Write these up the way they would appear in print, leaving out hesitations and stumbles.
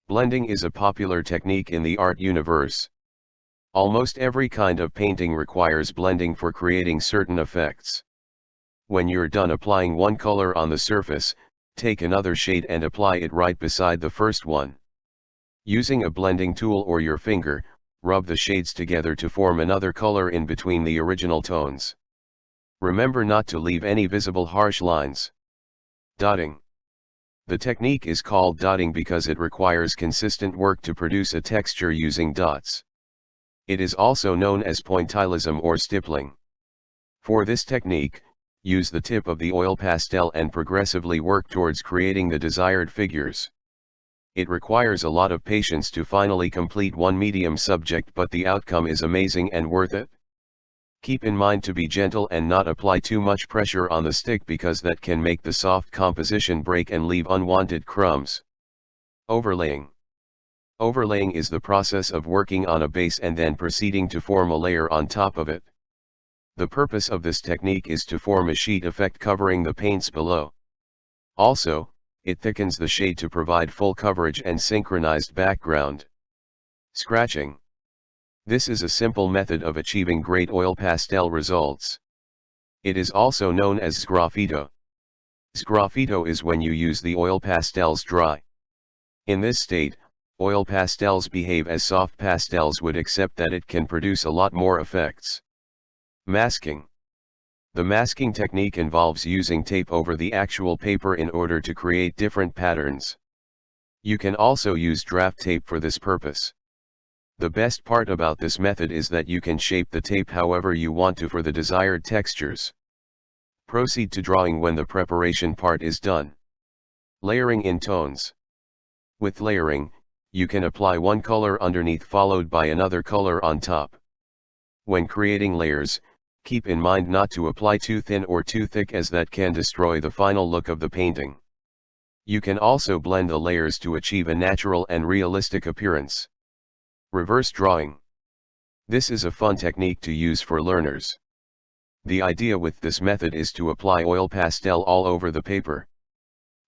Blending is a popular technique in the art universe. Almost every kind of painting requires blending for creating certain effects. When you're done applying one color on the surface, take another shade and apply it right beside the first one. Using a blending tool or your finger, rub the shades together to form another color in between the original tones. Remember not to leave any visible harsh lines. Dotting. The technique is called dotting because it requires consistent work to produce a texture using dots. It is also known as pointillism or stippling. For this technique, use the tip of the oil pastel and progressively work towards creating the desired figures. It requires a lot of patience to finally complete one medium subject, but the outcome is amazing and worth it. Keep in mind to be gentle and not apply too much pressure on the stick because that can make the soft composition break and leave unwanted crumbs. Overlaying. Overlaying is the process of working on a base and then proceeding to form a layer on top of it. The purpose of this technique is to form a sheet effect covering the paints below. Also, it thickens the shade to provide full coverage and synchronized background. Scratching. This is a simple method of achieving great oil pastel results. It is also known as sgraffito. Sgraffito is when you use the oil pastels dry. In this state, oil pastels behave as soft pastels would, except that it can produce a lot more effects. Masking. The masking technique involves using tape over the actual paper in order to create different patterns. You can also use draft tape for this purpose. The best part about this method is that you can shape the tape however you want to for the desired textures. Proceed to drawing when the preparation part is done. Layering in tones. With layering, you can apply one color underneath followed by another color on top. When creating layers, keep in mind not to apply too thin or too thick, as that can destroy the final look of the painting. You can also blend the layers to achieve a natural and realistic appearance. Reverse drawing. This is a fun technique to use for learners. The idea with this method is to apply oil pastel all over the paper.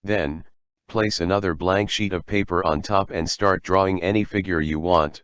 Then, place another blank sheet of paper on top and start drawing any figure you want.